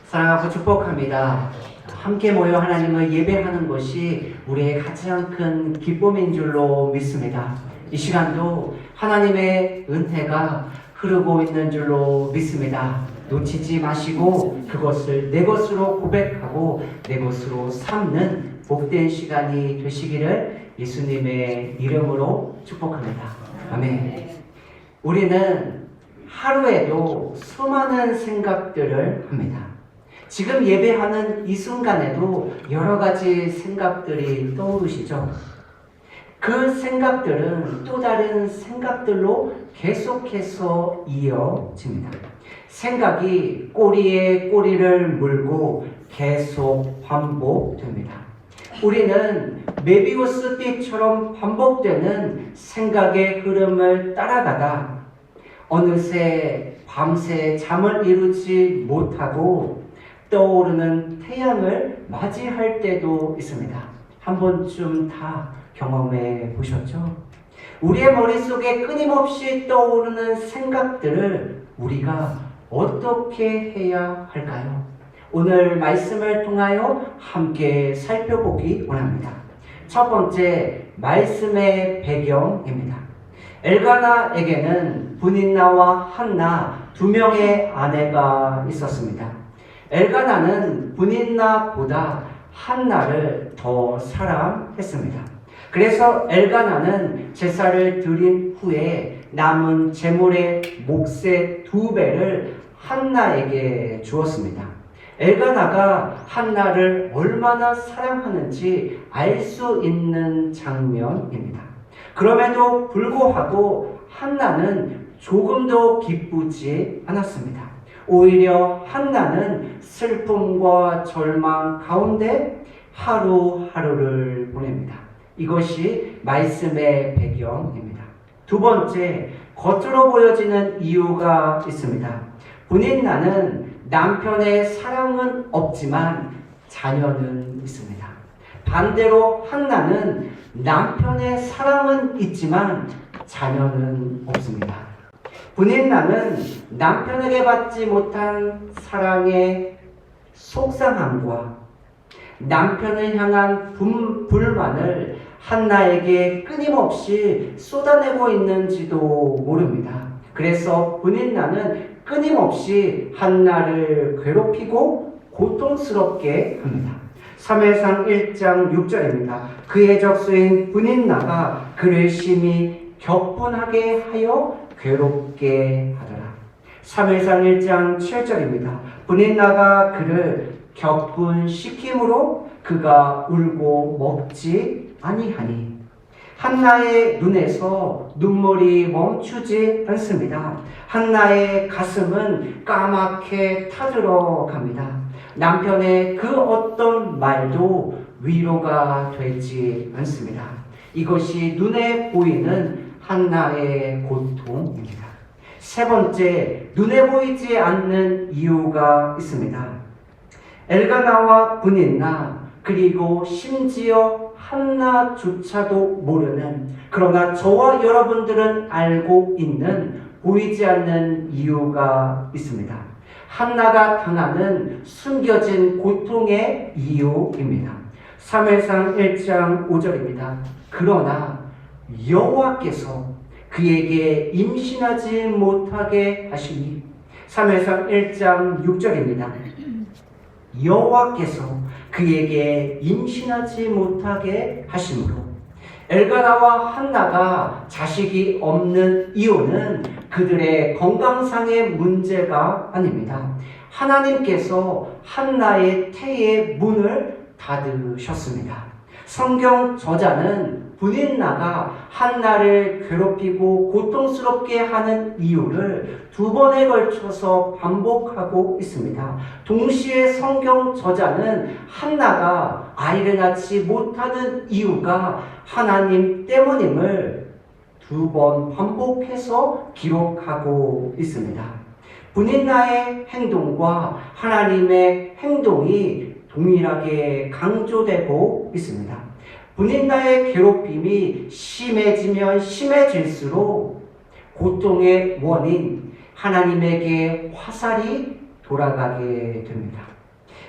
사랑하고 축복합니다. 함께 모여 하나님을 예배하는 것이 우리의 가장 큰 기쁨인 줄로 믿습니다. 이 시간도 하나님의 은혜가 흐르고 있는 줄로 믿습니다. 놓치지 마시고 그것을 내 것으로 고백하고 내 것으로 삼는 복된 시간이 되시기를 예수님의 이름으로 축복합니다. 아멘. 우리는 하루에도 수많은 생각들을 합니다. 지금 예배하는 이 순간에도 여러 가지 생각들이 떠오르시죠? 그 생각들은 또 다른 생각들로 계속해서 이어집니다. 생각이 꼬리에 꼬리를 물고 계속 반복됩니다. 우리는 메비우스 띠처럼 반복되는 생각의 흐름을 따라가다 어느새 밤새 잠을 이루지 못하고 떠오르는 태양을 맞이할 때도 있습니다. 한 번쯤 다 경험해 보셨죠? 우리의 머릿속에 끊임없이 떠오르는 생각들을 우리가 어떻게 해야 할까요? 오늘 말씀을 통하여 함께 살펴보기 원합니다. 첫 번째, 말씀의 배경입니다. 엘가나에게는 브닌나와 한나 두 명의 아내가 있었습니다. 엘가나는 브닌나보다 한나를 더 사랑했습니다. 그래서 엘가나는 제사를 드린 후에 남은 제물의 몫의 2배를 한나에게 주었습니다. 엘가나가 한나를 얼마나 사랑하는지 알 수 있는 장면입니다. 그럼에도 불구하고 한나는 조금도 기쁘지 않았습니다. 오히려 한나는 슬픔과 절망 가운데 하루하루를 보냅니다. 이것이 말씀의 배경입니다. 두 번째, 겉으로 보여지는 이유가 있습니다. 브닌나는 남편의 사랑은 없지만 자녀는 있습니다. 반대로 한나는 남편의 사랑은 있지만 자녀는 없습니다. 브닌나는 남편에게 받지 못한 사랑의 속상함과 남편을 향한 불만을 한나에게 끊임없이 쏟아내고 있는지도 모릅니다. 그래서 브닌나는 끊임없이 한나를 괴롭히고 고통스럽게 합니다. 사무엘상 1장 6절입니다. 그의 적수인 브닌나가 그를 심히 격분하게 하여 괴롭게 하더라. 사무엘상 1장 7절입니다. 브닌나가 그를 격분시킴으로 그가 울고 먹지 아니하니 한나의 눈에서 눈물이 멈추지 않습니다. 한나의 가슴은 까맣게 타들어갑니다. 남편의 그 어떤 말도 위로가 되지 않습니다. 이것이 눈에 보이는 한나의 고통입니다. 세 번째, 눈에 보이지 않는 이유가 있습니다. 엘가나와 브닌나 그리고 심지어 한나조차도 모르는, 그러나 저와 여러분들은 알고 있는 보이지 않는 이유가 있습니다. 한나가 당하는 숨겨진 고통의 이유입니다. 사무엘상 1장 5절입니다. 그러나 여호와께서 그에게 임신하지 못하게 하시니, 사무엘상 1장 6절입니다. 여호와께서 그에게 임신하지 못하게 하심으로 엘가나와 한나가 자식이 없는 이유는 그들의 건강상의 문제가 아닙니다. 하나님께서 한나의 태의 문을 닫으셨습니다. 성경 저자는 브닌나가 한나를 괴롭히고 고통스럽게 하는 이유를 2번에 걸쳐서 반복하고 있습니다. 동시에 성경 저자는 한나가 아이를 낳지 못하는 이유가 하나님 때문임을 2번 반복해서 기록하고 있습니다. 브닌나의 행동과 하나님의 행동이 동일하게 강조되고 있습니다. 브닌나의 괴롭힘이 심해지면 심해질수록 고통의 원인 하나님에게 화살이 돌아가게 됩니다.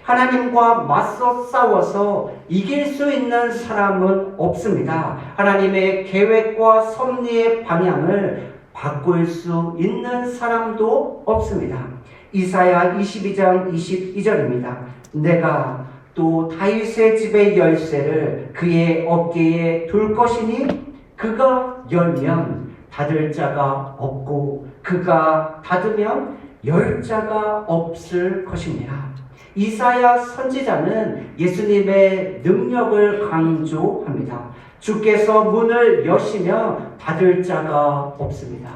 하나님과 맞서 싸워서 이길 수 있는 사람은 없습니다. 하나님의 계획과 섭리의 방향을 바꿀 수 있는 사람도 없습니다. 이사야 22장 22절입니다. 내가 또 다윗의 집의 열쇠를 그의 어깨에 둘 것이니 그가 열면 닫을 자가 없고 그가 닫으면 열 자가 없을 것입니다. 이사야 선지자는 예수님의 능력을 강조합니다. 주께서 문을 여시면 닫을 자가 없습니다.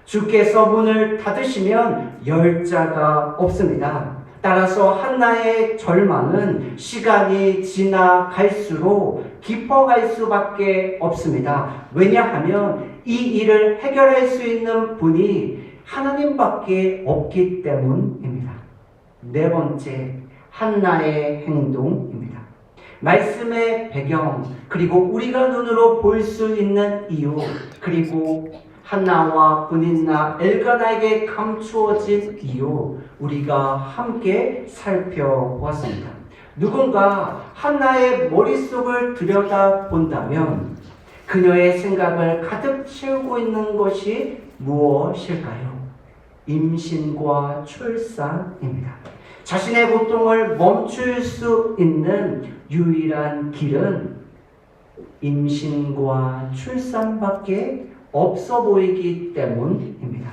주께서 문을 닫으시면 열 자가 없습니다. 따라서 한나의 절망은 시간이 지나갈수록 깊어갈 수밖에 없습니다. 왜냐하면 이 일을 해결할 수 있는 분이 하나님밖에 없기 때문입니다. 네 번째, 한나의 행동입니다. 말씀의 배경, 그리고 우리가 눈으로 볼 수 있는 이유, 그리고 한나와 브닌나 엘가나에게 감추어진 이유, 우리가 함께 살펴보았습니다. 누군가 한나의 머릿속을 들여다본다면 그녀의 생각을 가득 채우고 있는 것이 무엇일까요? 임신과 출산입니다. 자신의 고통을 멈출 수 있는 유일한 길은 임신과 출산밖에 없어 보이기 때문입니다.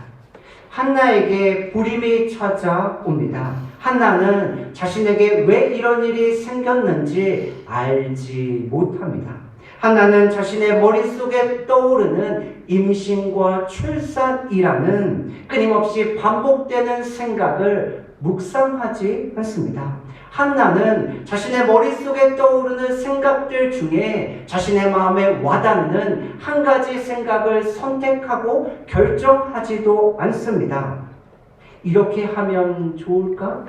한나에게 불임이 찾아옵니다. 한나는 자신에게 왜 이런 일이 생겼는지 알지 못합니다. 한나는 자신의 머릿속에 떠오르는 임신과 출산이라는 끊임없이 반복되는 생각을 묵상하지 않습니다. 한나는 자신의 머릿속에 떠오르는 생각들 중에 자신의 마음에 와닿는 한 가지 생각을 선택하고 결정하지도 않습니다. 이렇게 하면 좋을까?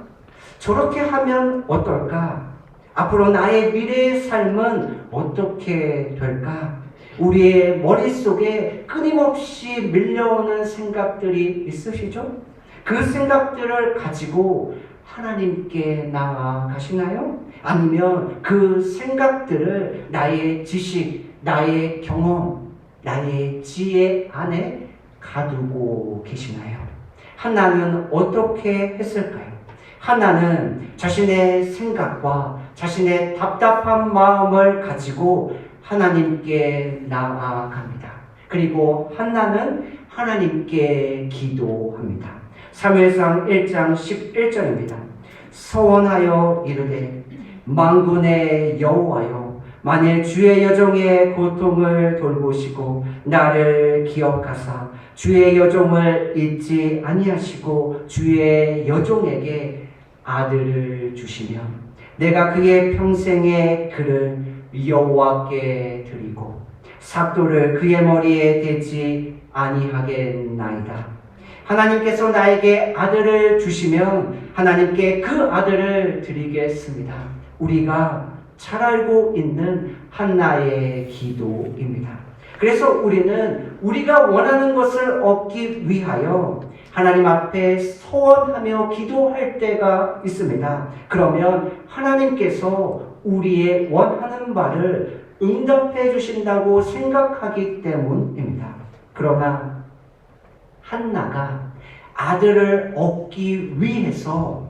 저렇게 하면 어떨까? 앞으로 나의 미래의 삶은 어떻게 될까? 우리의 머릿속에 끊임없이 밀려오는 생각들이 있으시죠? 그 생각들을 가지고 하나님께 나아가시나요? 아니면 그 생각들을 나의 지식, 나의 경험, 나의 지혜 안에 가두고 계시나요? 한나는 어떻게 했을까요? 한나는 자신의 생각과 자신의 답답한 마음을 가지고 하나님께 나아갑니다. 그리고 한나는 하나님께 기도합니다. 사무엘상 1장 11절입니다. 서원하여 이르되 만군의 여호와여, 만일 주의 여종의 고통을 돌보시고 나를 기억하사 주의 여종을 잊지 아니하시고 주의 여종에게 아들을 주시면 내가 그의 평생의 그를 여호와께 드리고 삭도를 그의 머리에 대지 아니하겠나이다. 하나님께서 나에게 아들을 주시면 하나님께 그 아들을 드리겠습니다. 우리가 잘 알고 있는 한나의 기도입니다. 그래서 우리는 우리가 원하는 것을 얻기 위하여 하나님 앞에 서원하며 기도할 때가 있습니다. 그러면 하나님께서 우리의 원하는 바를 응답해 주신다고 생각하기 때문입니다. 그러나 한나가 아들을 얻기 위해서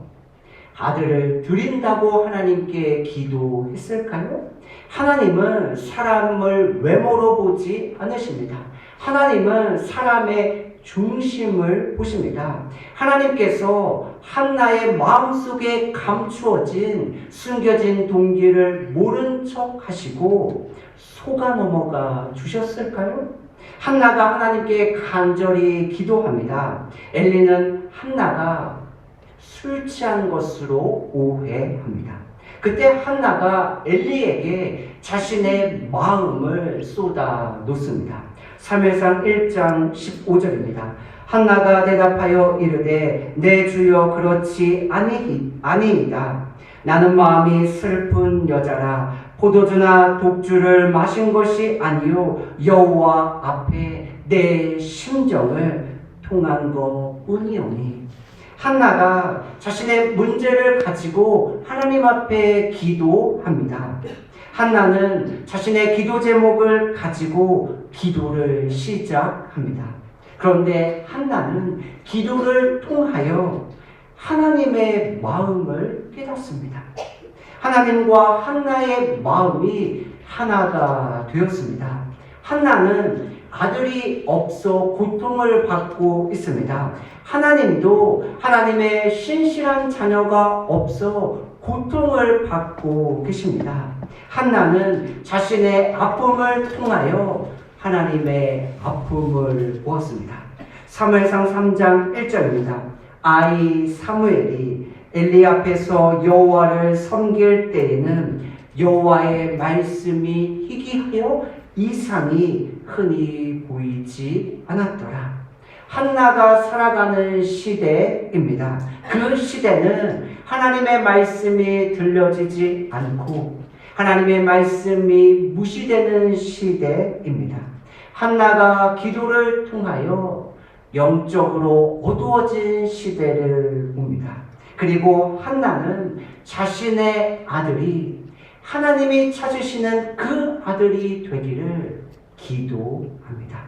아들을 드린다고 하나님께 기도했을까요? 하나님은 사람을 외모로 보지 않으십니다. 하나님은 사람의 중심을 보십니다. 하나님께서 한나의 마음속에 감추어진 숨겨진 동기를 모른 척 하시고 속아 넘어가 주셨을까요? 한나가 하나님께 간절히 기도합니다. 엘리는 한나가 술 취한 것으로 오해합니다. 그때 한나가 엘리에게 자신의 마음을 쏟아 놓습니다. 사무엘상 1장 15절입니다. 한나가 대답하여 이르되 내 주여 그렇지 아니이다. 나는 마음이 슬픈 여자라 포도주나 독주를 마신 것이 아니요 여호와 앞에 내 심정을 통한 것뿐이오니. 한나가 자신의 문제를 가지고 하나님 앞에 기도합니다. 한나는 자신의 기도 제목을 가지고 기도를 시작합니다. 그런데 한나는 기도를 통하여 하나님의 마음을 깨닫습니다. 하나님과 한나의 마음이 하나가 되었습니다. 한나는 아들이 없어 고통을 받고 있습니다. 하나님도 하나님의 신실한 자녀가 없어 고통을 받고 계십니다. 한나는 자신의 아픔을 통하여 하나님의 아픔을 보았습니다. 사무엘상 3장 1절입니다. 아이 사무엘이 엘리 앞에서 여호와를 섬길 때에는 여호와의 말씀이 희귀하여 이상이 흔히 보이지 않았더라. 한나가 살아가는 시대입니다. 그 시대는 하나님의 말씀이 들려지지 않고 하나님의 말씀이 무시되는 시대입니다. 한나가 기도를 통하여 영적으로 어두워진 시대를 봅니다. 그리고 한나는 자신의 아들이 하나님이 찾으시는 그 아들이 되기를 기도합니다.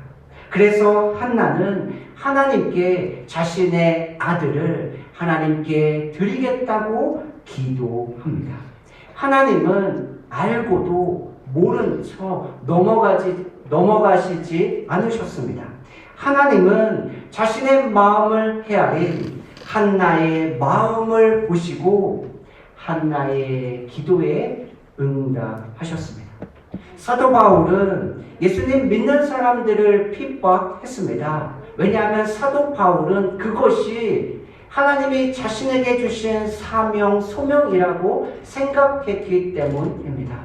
그래서 한나는 하나님께 자신의 아들을 하나님께 드리겠다고 기도합니다. 하나님은 알고도 모른 척 넘어가시지 않으셨습니다. 하나님은 자신의 마음을 헤아린 한나의 마음을 보시고 한나의 기도에 응답하셨습니다. 사도 바울은 예수님 믿는 사람들을 핍박했습니다. 왜냐하면 사도 바울은 그것이 하나님이 자신에게 주신 사명, 소명이라고 생각했기 때문입니다.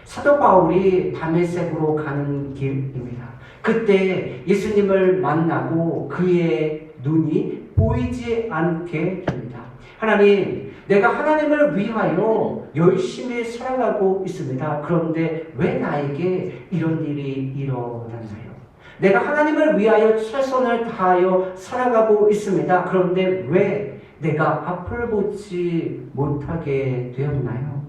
사도 바울이 다메섹으로 가는 길입니다. 그때 예수님을 만나고 그의 눈이 보이지 않게 됩니다. 하나님, 내가 하나님을 위하여 열심히 살아가고 있습니다. 그런데 왜 나에게 이런 일이 일어났나요? 내가 하나님을 위하여 최선을 다하여 살아가고 있습니다. 그런데 왜 내가 앞을 보지 못하게 되었나요?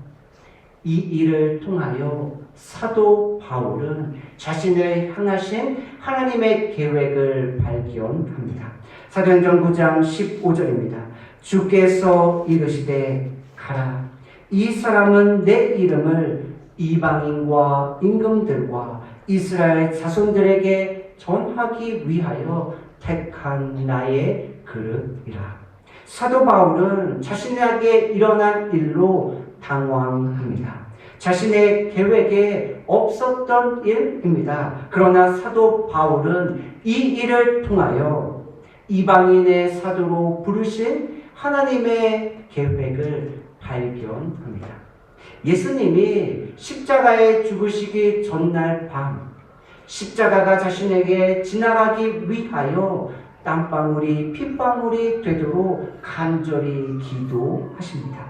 이 일을 통하여 사도 바울은 자신을 향하신 하나님의 계획을 발견합니다. 사도행전 9장 15절입니다. 주께서 이르시되 가라. 이 사람은 내 이름을 이방인과 임금들과 이스라엘 자손들에게 전하기 위하여 택한 나의 그릇이라. 사도 바울은 자신에게 일어난 일로 당황합니다. 자신의 계획에 없었던 일입니다. 그러나 사도 바울은 이 일을 통하여 이방인의 사도로 부르신 하나님의 계획을 발견합니다. 예수님이 십자가에 죽으시기 전날 밤, 십자가가 자신에게 지나가기 위하여 땀방울이 핏방울이 되도록 간절히 기도하십니다.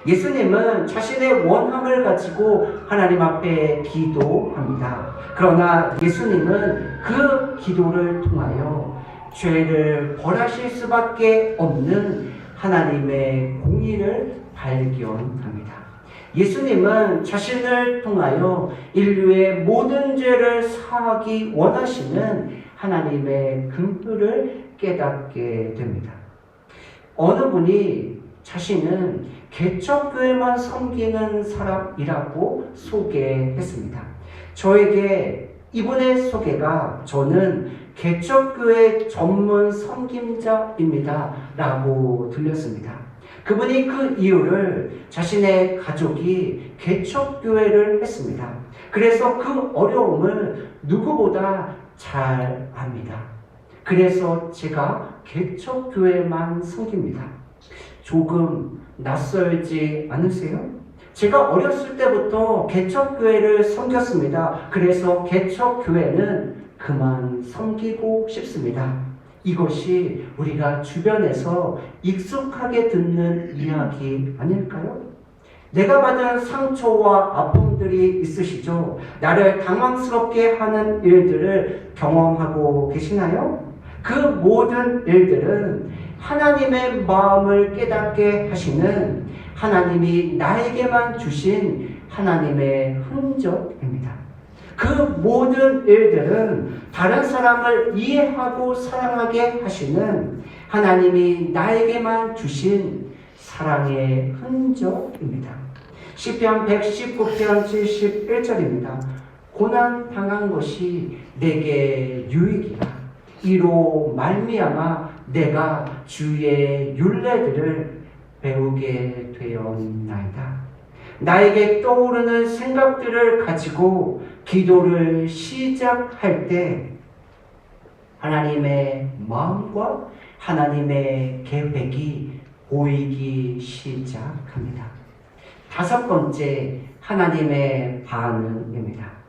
예수님은 자신의 원함을 가지고 하나님 앞에 기도합니다. 그러나 예수님은 그 기도를 통하여 죄를 벌하실 수밖에 없는 하나님의 공의를 발견합니다. 예수님은 자신을 통하여 인류의 모든 죄를 사하기 원하시는 하나님의 긍휼을 깨닫게 됩니다. 어느 분이 자신은 개척교회만 섬기는 사람이라고 소개했습니다. 저에게 이분의 소개가 저는 개척교회 전문 섬김자입니다 라고 들렸습니다. 그분이 그 이유를 자신의 가족이 개척교회를 했습니다. 그래서 그 어려움을 누구보다 잘 압니다. 그래서 제가 개척교회만 섬깁니다. 조금 낯설지 않으세요? 제가 어렸을 때부터 개척교회를 섬겼습니다. 그래서 개척교회는 그만 섬기고 싶습니다. 이것이 우리가 주변에서 익숙하게 듣는 이야기 아닐까요? 내가 받은 상처와 아픔들이 있으시죠? 나를 당황스럽게 하는 일들을 경험하고 계시나요? 그 모든 일들은 하나님의 마음을 깨닫게 하시는 하나님이 나에게만 주신 하나님의 흔적입니다. 그 모든 일들은 다른 사람을 이해하고 사랑하게 하시는 하나님이 나에게만 주신 사랑의 흔적입니다. 시편 119편 71절입니다. 고난 당한 것이 내게 유익이라. 이로 말미암아 내가 주의 율례들을 배우게 되었나이다. 나에게 떠오르는 생각들을 가지고 기도를 시작할 때 하나님의 마음과 하나님의 계획이 보이기 시작합니다. 다섯 번째, 하나님의 반응입니다.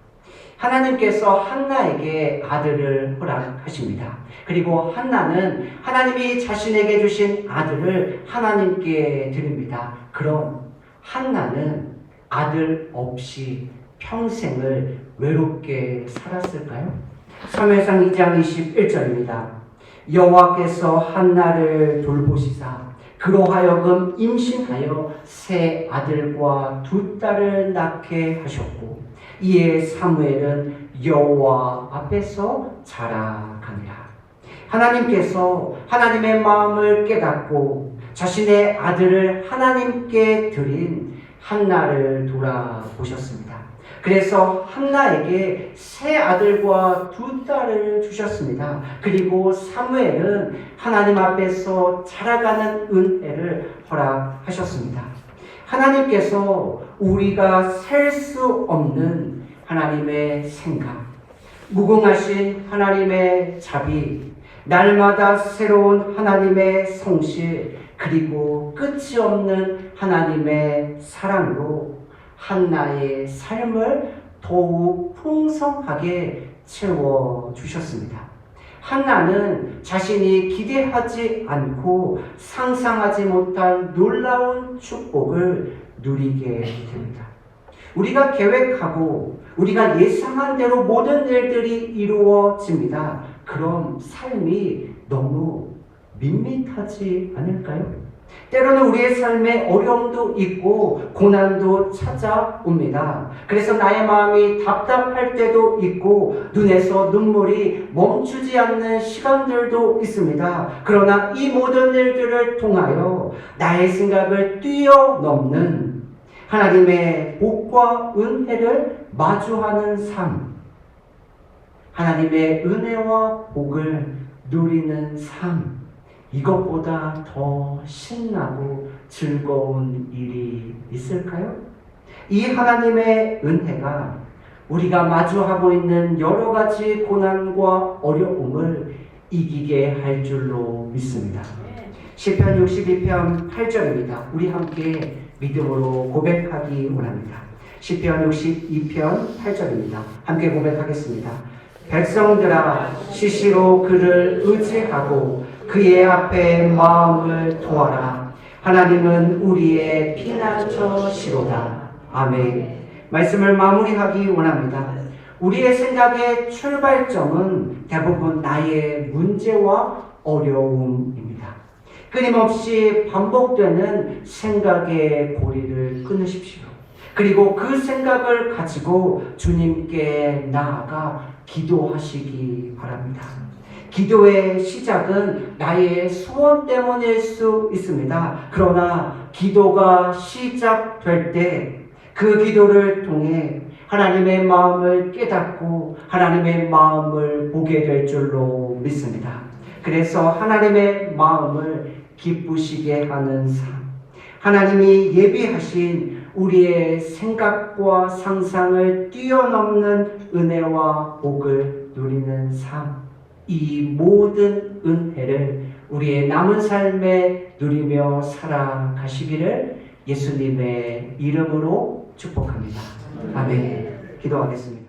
하나님께서 한나에게 아들을 허락하십니다. 그리고 한나는 하나님이 자신에게 주신 아들을 하나님께 드립니다. 그럼 한나는 아들 없이 평생을 외롭게 살았을까요? 사무엘상 2장 21절입니다. 여호와께서 한나를 돌보시사 그로 하여금 임신하여 세 아들과 두 딸을 낳게 하셨고 이에 사무엘은 여호와 앞에서 자라가니라. 하나님께서 하나님의 마음을 깨닫고 자신의 아들을 하나님께 드린 한나를 돌아보셨습니다. 그래서 한나에게 세 아들과 두 딸을 주셨습니다. 그리고 사무엘은 하나님 앞에서 자라가는 은혜를 허락하셨습니다. 하나님께서 우리가 셀 수 없는 하나님의 생각, 무궁하신 하나님의 자비, 날마다 새로운 하나님의 성실, 그리고 끝이 없는 하나님의 사랑으로 한나의 삶을 더욱 풍성하게 채워주셨습니다. 한나는 자신이 기대하지 않고 상상하지 못한 놀라운 축복을 누리게 됩니다. 우리가 계획하고 우리가 예상한 대로 모든 일들이 이루어집니다. 그럼 삶이 너무 밋밋하지 않을까요? 때로는 우리의 삶에 어려움도 있고 고난도 찾아옵니다. 그래서 나의 마음이 답답할 때도 있고 눈에서 눈물이 멈추지 않는 시간들도 있습니다. 그러나 이 모든 일들을 통하여 나의 생각을 뛰어넘는 하나님의 복과 은혜를 마주하는 삶, 하나님의 은혜와 복을 누리는 삶, 이것보다 더 신나고 즐거운 일이 있을까요? 이 하나님의 은혜가 우리가 마주하고 있는 여러 가지 고난과 어려움을 이기게 할 줄로 믿습니다. 시편 62편 8절입니다. 우리 함께 믿음으로 고백하기 원합니다. 시편 62편 8절입니다. 함께 고백하겠습니다. 백성들아 시시로 그를 의지하고 그의 앞에 마음을 토하라. 하나님은 우리의 피난처시로다. 아멘. 말씀을 마무리하기 원합니다. 우리의 생각의 출발점은 대부분 나의 문제와 어려움입니다. 끊임없이 반복되는 생각의 고리를 끊으십시오. 그리고 그 생각을 가지고 주님께 나아가 기도하시기 바랍니다. 기도의 시작은 나의 소원 때문일 수 있습니다. 그러나 기도가 시작될 때 그 기도를 통해 하나님의 마음을 깨닫고 하나님의 마음을 보게 될 줄로 믿습니다. 그래서 하나님의 마음을 기쁘시게 하는 삶, 하나님이 예비하신 우리의 생각과 상상을 뛰어넘는 은혜와 복을 누리는 삶, 이 모든 은혜를 우리의 남은 삶에 누리며 살아가시기를 예수님의 이름으로 축복합니다. 아멘. 기도하겠습니다.